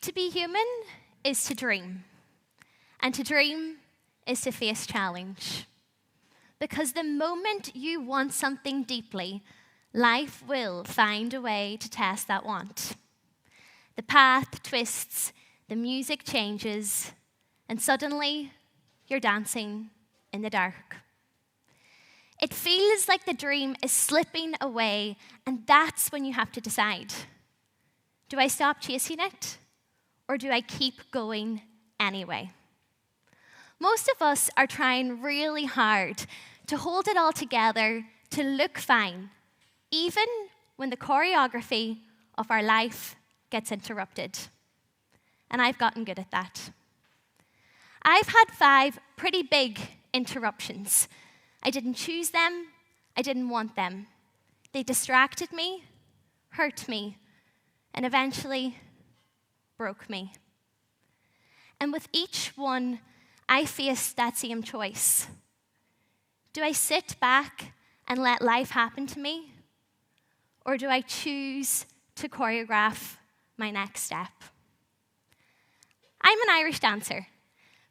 To be human is to dream, and to dream is to face challenge. Because the moment you want something deeply, life will find a way to test that want. The path twists, the music changes, and suddenly you're dancing in the dark. It feels like the dream is slipping away, and that's when you have to decide. Do I stop chasing it, or do I keep going anyway? Most of us are trying really hard to hold it all together, to look fine, even when the choreography of our life gets interrupted. And I've gotten good at that. I've had 5 pretty big interruptions. I didn't choose them. I didn't want them. They distracted me, hurt me, and eventually broke me. And with each one, I faced that same choice. Do I sit back and let life happen to me? Or do I choose to choreograph my next step? I'm an Irish dancer.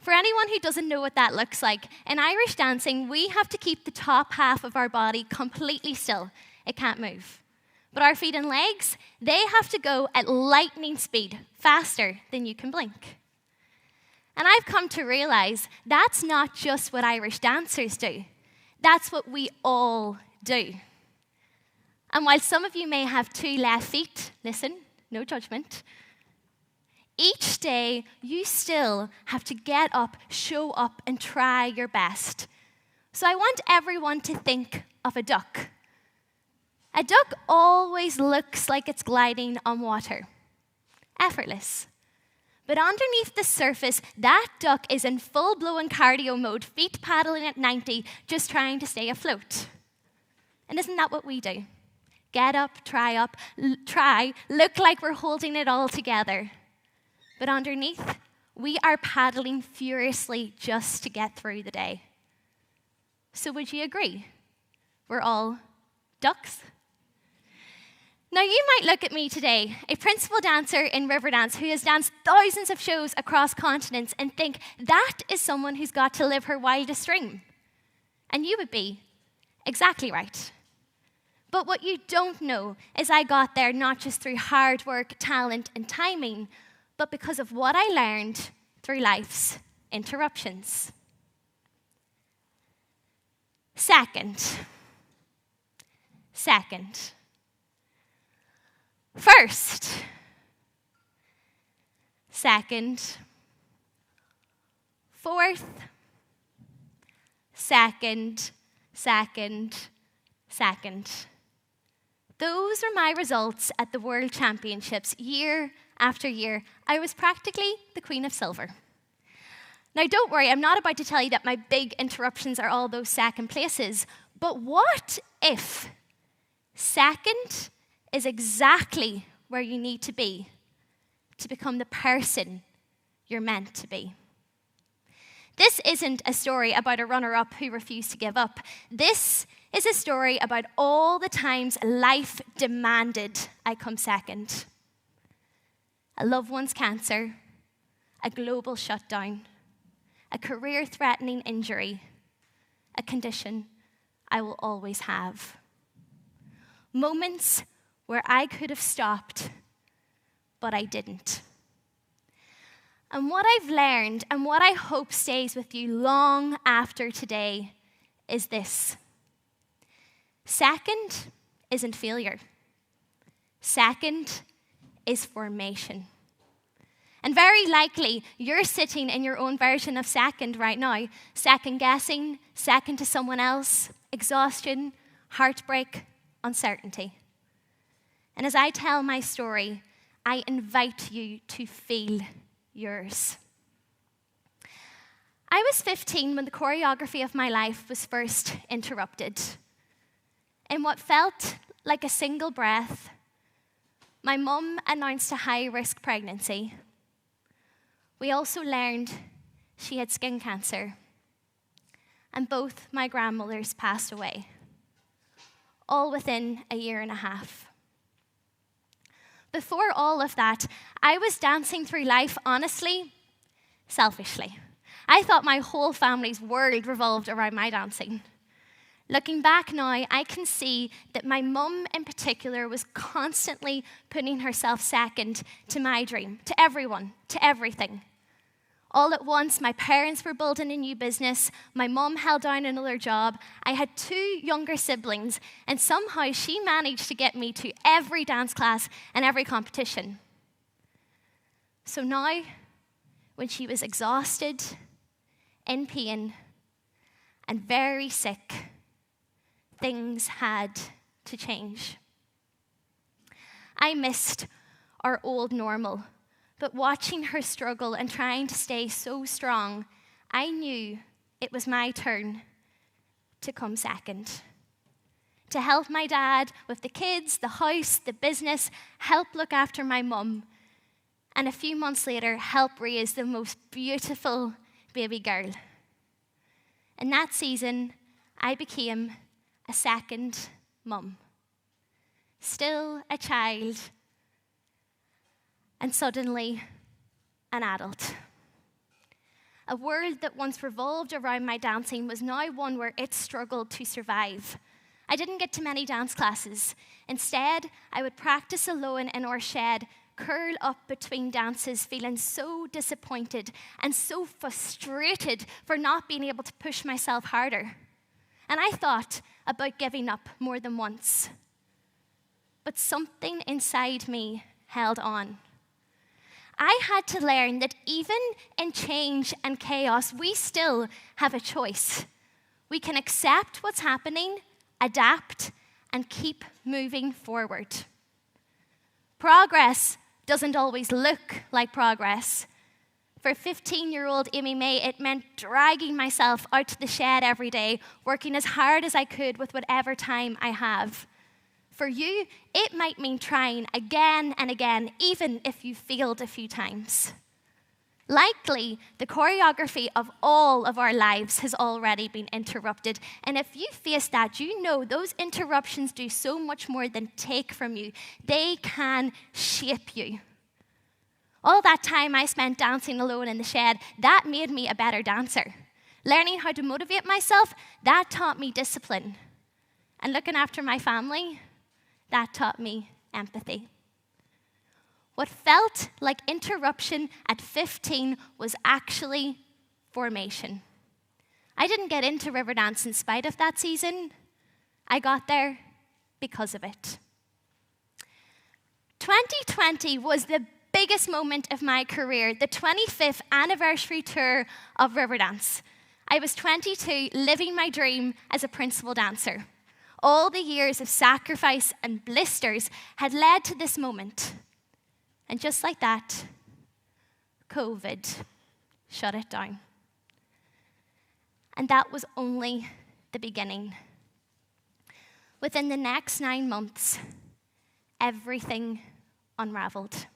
For anyone who doesn't know what that looks like, in Irish dancing, we have to keep the top half of our body completely still. It can't move. But our feet and legs, they have to go at lightning speed, faster than you can blink. And I've come to realize that's not just what Irish dancers do. That's what we all do. And while some of you may have 2 left feet, listen, no judgment, each day you still have to get up, show up, and try your best. So I want everyone to think of a duck. A duck always looks like it's gliding on water. Effortless. But underneath the surface, that duck is in full-blown cardio mode, feet paddling at 90, just trying to stay afloat. And isn't that what we do? Get up, try, look like we're holding it all together. But underneath, we are paddling furiously just to get through the day. So would you agree? We're all ducks? Now, you might look at me today, a principal dancer in Riverdance who has danced thousands of shows across continents, and think that is someone who's got to live her wildest dream. And you would be exactly right. But what you don't know is I got there not just through hard work, talent, and timing, but because of what I learned through life's interruptions. Second. First. Second. Fourth. Second. Those are my results at the World Championships year after year. I was practically the Queen of Silver. Now, don't worry, I'm not about to tell you that my big interruptions are all those second places, but what if second is exactly where you need to be to become the person you're meant to be? This isn't a story about a runner-up who refused to give up. This is a story about all the times life demanded I come second. A loved one's cancer, a global shutdown, a career-threatening injury, a condition I will always have. Moments where I could have stopped, but I didn't. And what I've learned, and what I hope stays with you long after today, is this. Second isn't failure. Second is formation. And very likely, you're sitting in your own version of second right now, second guessing, second to someone else, exhaustion, heartbreak, uncertainty. And as I tell my story, I invite you to feel yours. I was 15 when the choreography of my life was first interrupted. In what felt like a single breath, my mum announced a high-risk pregnancy. We also learned she had skin cancer, and both my grandmothers passed away, all within a year and a half. before all of that, I was dancing through life, honestly, selfishly. I thought my whole family's world revolved around my dancing. Looking back now, I can see that my mum in particular was constantly putting herself second to my dream, to everyone, to everything. All at once, my parents were building a new business, my mum held down another job, I had 2 younger siblings, and somehow she managed to get me to every dance class and every competition. So now, when she was exhausted, in pain, and very sick, things had to change. I missed our old normal, but watching her struggle and trying to stay so strong, I knew it was my turn to come second. To help my dad with the kids, the house, the business, help look after my mum, and a few months later, help raise the most beautiful baby girl. In that season, I became a second mum. Still a child, and suddenly an adult. A world that once revolved around my dancing was now one where it struggled to survive. I didn't get to many dance classes. Instead, I would practice alone in our shed, curl up between dances, feeling so disappointed and so frustrated for not being able to push myself harder. And I thought about giving up more than once. But something inside me held on. I had to learn that even in change and chaos, we still have a choice. We can accept what's happening, adapt, and keep moving forward. Progress doesn't always look like progress. For 15-year-old Amy Mae, it meant dragging myself out to the shed every day, working as hard as I could with whatever time I have. For you, it might mean trying again and again, even if you failed a few times. Likely, the choreography of all of our lives has already been interrupted. And if you face that, you know those interruptions do so much more than take from you. They can shape you. All that time I spent dancing alone in the shed, that made me a better dancer. Learning how to motivate myself, that taught me discipline. And looking after my family, that taught me empathy. What felt like interruption at 15 was actually formation. I didn't get into Riverdance in spite of that season. I got there because of it. 2020 was the biggest moment of my career, the 25th anniversary tour of Riverdance. I was 22, living my dream as a principal dancer. All the years of sacrifice and blisters had led to this moment. And just like that, COVID shut it down. And that was only the beginning. Within the next 9 months, everything unraveled.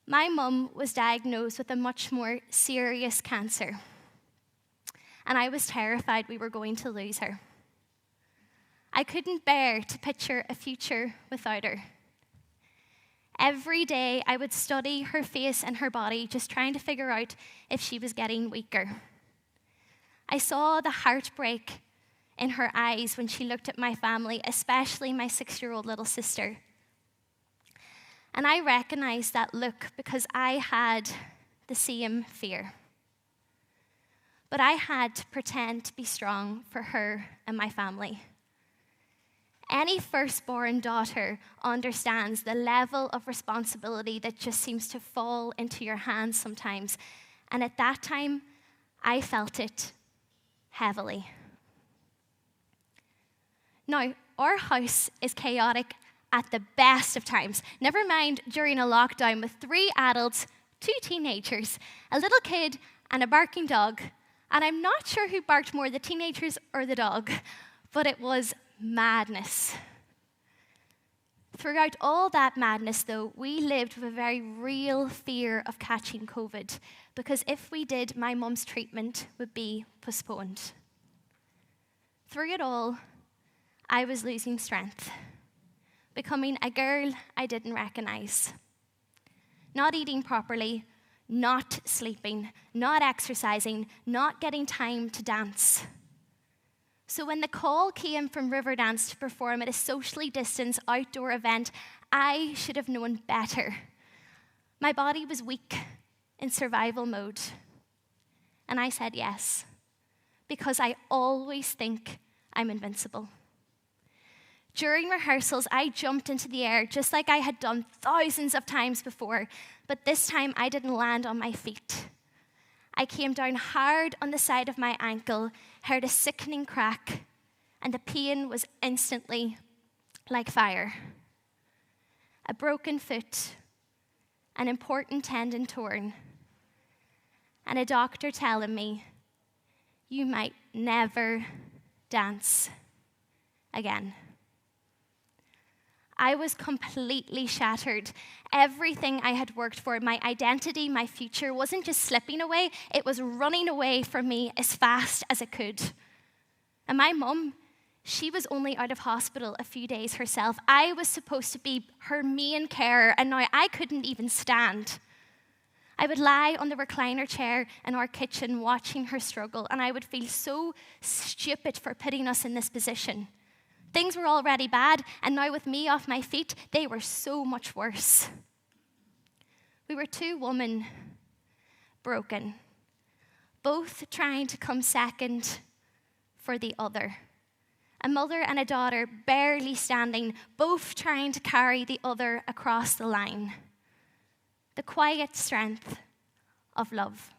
My mum was diagnosed with a much more serious cancer, and I was terrified we were going to lose her. I couldn't bear to picture a future without her. Every day, I would study her face and her body, just trying to figure out if she was getting weaker. I saw the heartbreak in her eyes when she looked at my family, especially my 6-year-old little sister. And I recognized that look because I had the same fear. But I had to pretend to be strong for her and my family. Any firstborn daughter understands the level of responsibility that just seems to fall into your hands sometimes. And at that time, I felt it heavily. Now, our house is chaotic at the best of times. Never mind during a lockdown with 3 adults, 2 teenagers, a little kid, and a barking dog. And I'm not sure who barked more, the teenagers or the dog, but it was madness. Throughout all that madness, though, we lived with a very real fear of catching COVID, because if we did, my mum's treatment would be postponed. Through it all, I was losing strength. becoming a girl I didn't recognize. Not eating properly, not sleeping, not exercising, not getting time to dance. So when the call came from Riverdance to perform at a socially distanced outdoor event, I should have known better. My body was weak, in survival mode. And I said yes, because I always think I'm invincible. During rehearsals, I jumped into the air just like I had done thousands of times before, but this time I didn't land on my feet. I came down hard on the side of my ankle, heard a sickening crack, and the pain was instantly like fire. A broken foot, an important tendon torn, and a doctor telling me, you might never dance again. I was completely shattered. Everything I had worked for, my identity, my future, wasn't just slipping away, it was running away from me as fast as it could. And my mum, she was only out of hospital a few days herself. I was supposed to be her main carer, and now I couldn't even stand. I would lie on the recliner chair in our kitchen watching her struggle, and I would feel so stupid for putting us in this position. Things were already bad, and now with me off my feet, they were so much worse. We were two women, broken, both trying to come second for the other. A mother and a daughter barely standing, both trying to carry the other across the line. The quiet strength of love.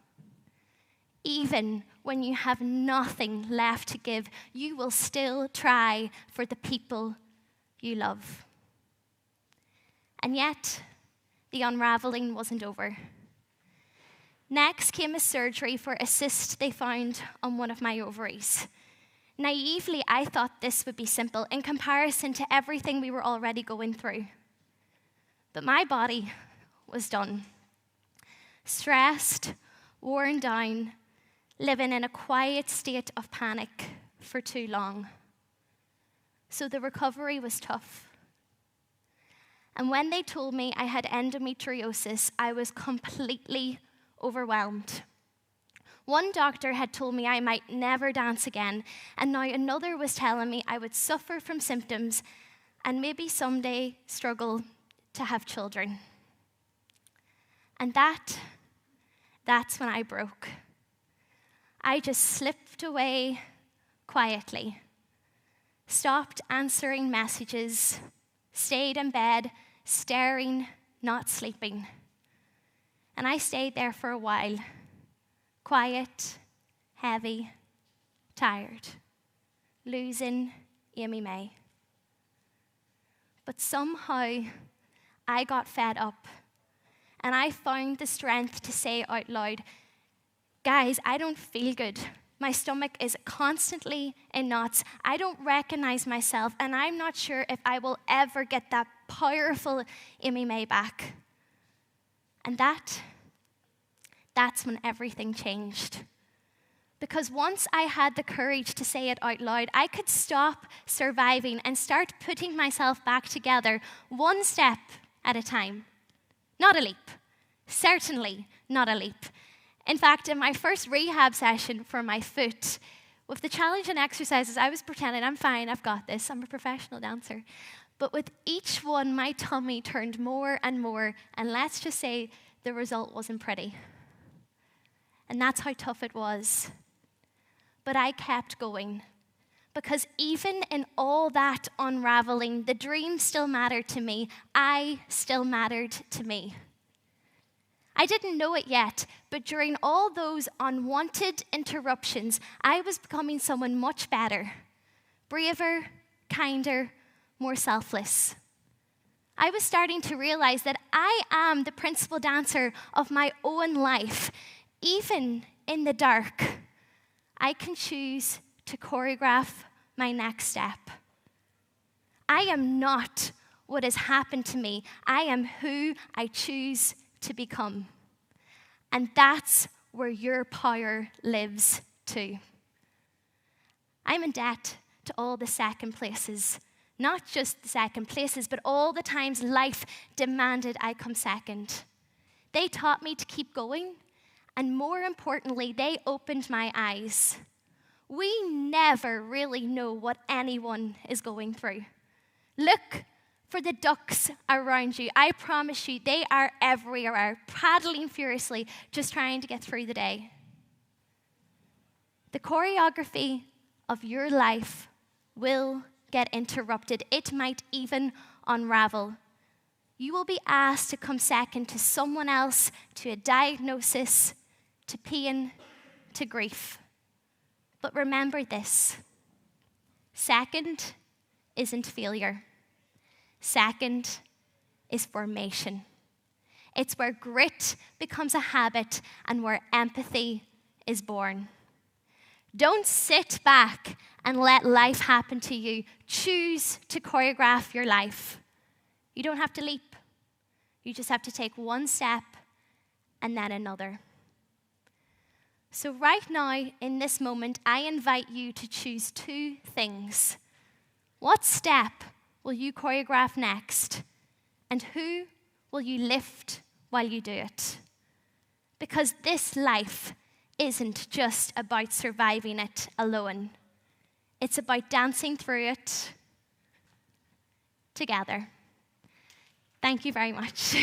Even when you have nothing left to give, you will still try for the people you love. And yet, the unraveling wasn't over. Next came a surgery for a cyst they found on one of my ovaries. Naively, I thought this would be simple in comparison to everything we were already going through. But my body was done. Stressed, worn down, living in a quiet state of panic for too long. So the recovery was tough. And when they told me I had endometriosis, I was completely overwhelmed. One doctor had told me I might never dance again, and now another was telling me I would suffer from symptoms and maybe someday struggle to have children. And that's when I broke. I just slipped away quietly, stopped answering messages, stayed in bed, staring, not sleeping. And I stayed there for a while, quiet, heavy, tired, losing Amy Mae. But somehow I got fed up, and I found the strength to say out loud, guys, I don't feel good. My stomach is constantly in knots. I don't recognize myself, and I'm not sure if I will ever get that powerful Amy Mae back. And that's when everything changed. Because once I had the courage to say it out loud, I could stop surviving and start putting myself back together one step at a time. Not a leap. Certainly not a leap. In fact, in my first rehab session for my foot, with the challenge and exercises, I was pretending I'm fine, I've got this, I'm a professional dancer. But with each one, my tummy turned more and more, and let's just say the result wasn't pretty. And that's how tough it was. But I kept going, because even in all that unraveling, the dream still mattered to me. I still mattered to me. I didn't know it yet, but during all those unwanted interruptions, I was becoming someone much better, braver, kinder, more selfless. I was starting to realize that I am the principal dancer of my own life. Even in the dark, I can choose to choreograph my next step. I am not what has happened to me. I am who I choose to become. And that's where your power lives too. I'm in debt to all the second places, Not just the second places, but all the times life demanded I come second. They taught me to keep going, and more importantly, they opened my eyes. We never really know what anyone is going through. Look for the ducks around you. I promise you, they are everywhere, paddling furiously, just trying to get through the day. The choreography of your life will get interrupted. It might even unravel. You will be asked to come second to someone else, to a diagnosis, to pain, to grief. But remember this: second isn't failure. Second is formation. It's where grit becomes a habit and where empathy is born. Don't sit back and let life happen to you. Choose to choreograph your life. You don't have to leap. You just have to take one step and then another. So right now, in this moment, I invite you to choose two things. What step will you choreograph next? And who will you lift while you do it? Because this life isn't just about surviving it alone. It's about dancing through it together. Thank you very much.